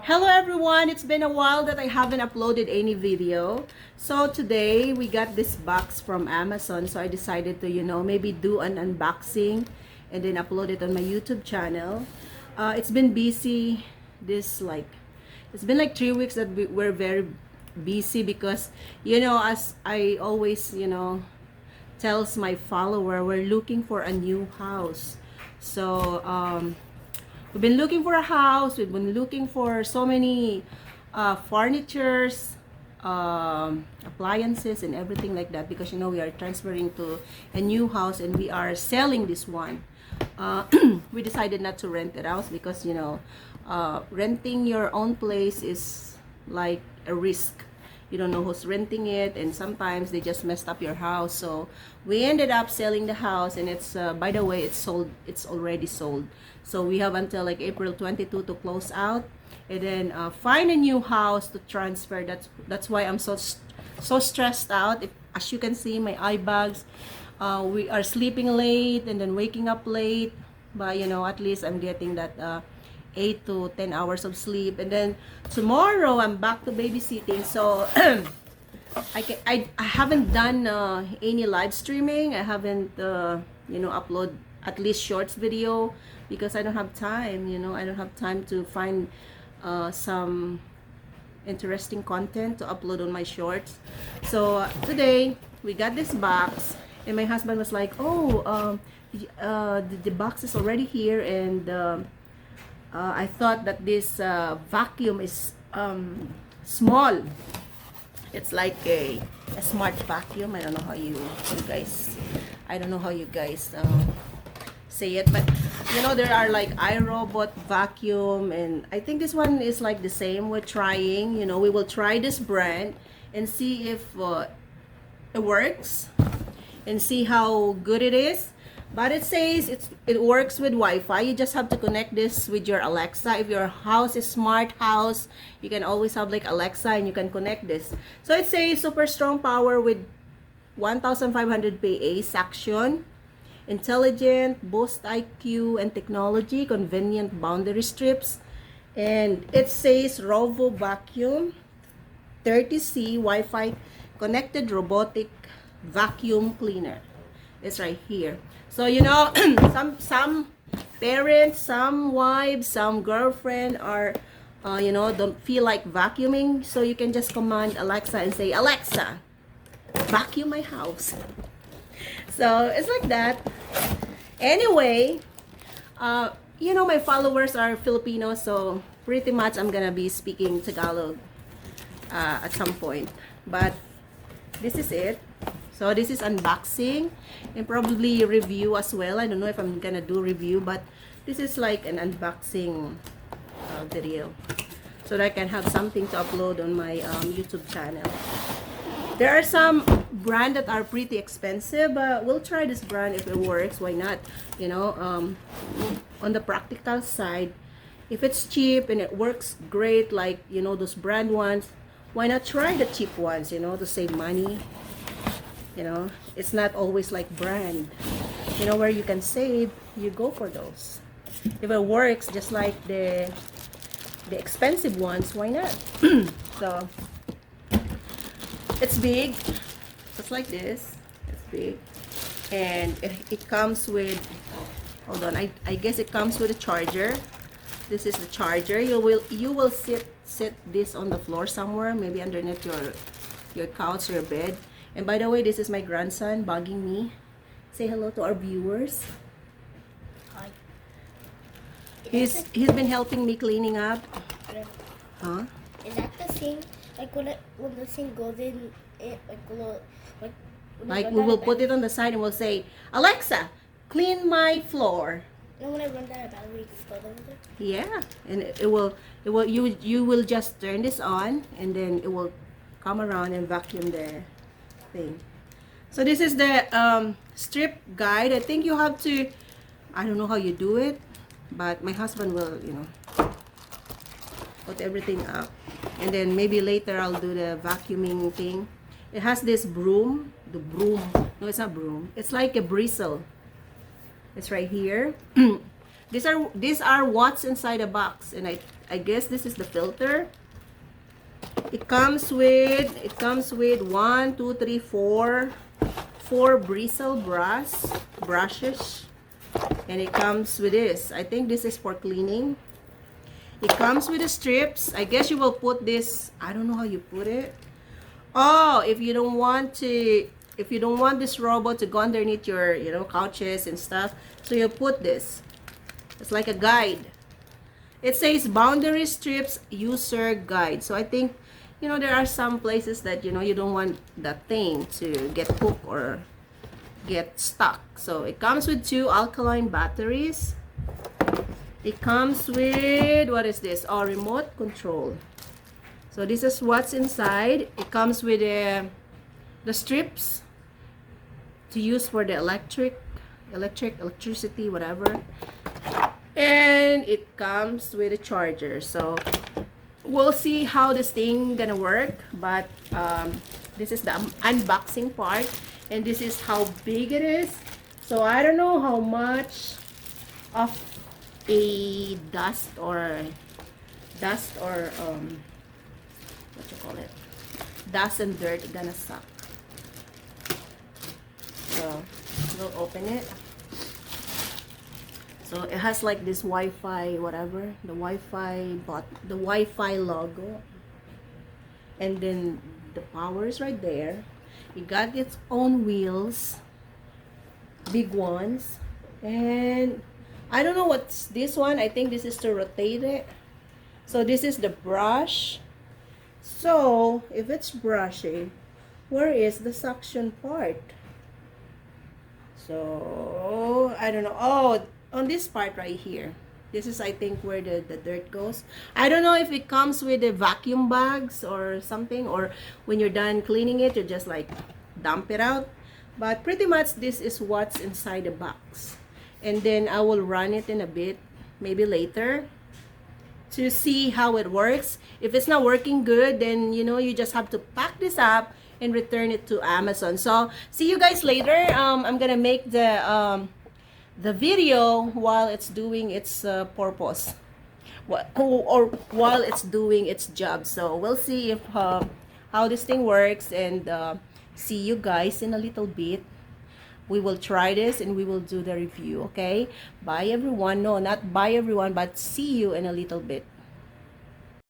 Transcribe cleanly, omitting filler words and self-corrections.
Hello everyone, it's been a while that I haven't uploaded any video. So today we got this box from Amazon, so I decided to, maybe do an unboxing and then upload it on my YouTube channel. It's been busy it's been like 3 weeks that we're very busy because, as I always, tells my follower, we're looking for a new house. So, we've been looking for a house. We've been looking for so many furnitures, appliances, and everything like that because, we are transferring to a new house and we are selling this one. We decided not to rent it out because, renting your own place is like a risk. You don't know who's renting it, and sometimes they just messed up your house. So we ended up selling the house, and it's by the way, it's sold. It's already sold. So we have until like April 22 to close out, and then find a new house to transfer. That's why I'm so stressed out. As you can see, my eye bags. We are sleeping late and then waking up late, but at least I'm getting that 8 to 10 hours of sleep, and then tomorrow I'm back to babysitting. So I haven't done any live streaming. I haven't upload at least shorts video because I don't have time. I don't have time to find some interesting content to upload on my shorts. So today we got this box, and my husband was like, oh, the box is already here, and I thought that this vacuum is small. It's like a smart vacuum. I don't know how you guys say it, but there are like iRobot vacuum, and I think this one is like the same. We're trying, we will try this brand and see if it works and see how good it is. But it says it works with Wi-Fi. You just have to connect this with your Alexa. If your house is smart house, you can always have like Alexa and you can connect this. So it says super strong power with 1500 PA suction, intelligent, BoostIQ and technology, convenient boundary strips, and it says RoboVac 30C Wi-Fi connected robotic vacuum cleaner. It's right here. So some parents, some wives, some girlfriend are don't feel like vacuuming, so you can just command Alexa and say, Alexa, vacuum my house. So it's like that. Anyway, my followers are Filipino, so pretty much I'm gonna be speaking Tagalog at some point. But this is it. So this is unboxing and probably review as well. I don't know if I'm gonna do review, but this is like an unboxing video so that I can have something to upload on my YouTube channel. There are some brand that are pretty expensive, but we'll try this brand if it works. Why not? On the practical side, if it's cheap and it works great, like those brand ones, why not try the cheap ones? To save money. It's not always like brand. Where you can save, you go for those. If it works just like the expensive ones, why not? So it's big, just like this. It's big, and it comes with, hold on, I guess it comes with a charger. This is the charger. You will sit this on the floor somewhere, maybe underneath your couch, your bed. And by the way, this is my grandson bugging me. Say hello to our viewers. Hi. He's been helping me cleaning up. Huh? Is that the same? Like when the thing goes in, it like we will put it on the side and we'll say, Alexa, clean my floor. And when I run out of battery, just go over there. Yeah, and you will just turn this on, and then it will come around and vacuum the thing. So this is the strip guide. I think you have to, I don't know how you do it, but my husband will, you know, put everything up, and then maybe later I'll do the vacuuming thing. It has this broom, the broom. No, it's not broom. It's like a bristle. It's right here. These are what's inside a box, and I guess this is the filter. It comes with 1, 2, 3, 4 bristle brushes, and it comes with this. I think this is for cleaning. It comes with the strips. I guess you will put this, I don't know how you put it. Oh, if you don't want this robot to go underneath your, you know, couches and stuff, so you put this. It's like a guide. It says boundary strips user guide. So I think, you know, there are some places that, you know, you don't want that thing to get hooked or get stuck. So it comes with 2 alkaline batteries. It comes with, what is this? Oh, remote control. So this is what's inside. It comes with the strips to use for the electricity, whatever. And it comes with a charger. So we'll see how this thing gonna work, but this is the unboxing part, and this is how big it is. So I don't know how much of a dust or what you call it, dust and dirt gonna suck. So we'll open it. So it has like this Wi-Fi, whatever, the Wi-Fi logo, and then the power is right there. It got its own wheels, big ones, and I don't know what's this one. I think this is to rotate it. So this is the brush. So if it's brushing, where is the suction part? So I don't know. Oh, on this part right here. This is, I think, where the dirt goes. I don't know if it comes with the vacuum bags or something, or when you're done cleaning it, you just like dump it out. But pretty much this is what's inside the box. And then I will run it in a bit, maybe later, to see how it works. If it's not working good, then, you know, you just have to pack this up and return it to Amazon. So see you guys later. I'm gonna make the video while it's doing its purpose, or while it's doing its job. So we'll see if how this thing works, and see you guys in a little bit. We will try this and we will do the review. Okay, bye everyone. No, not bye everyone, but see you in a little bit.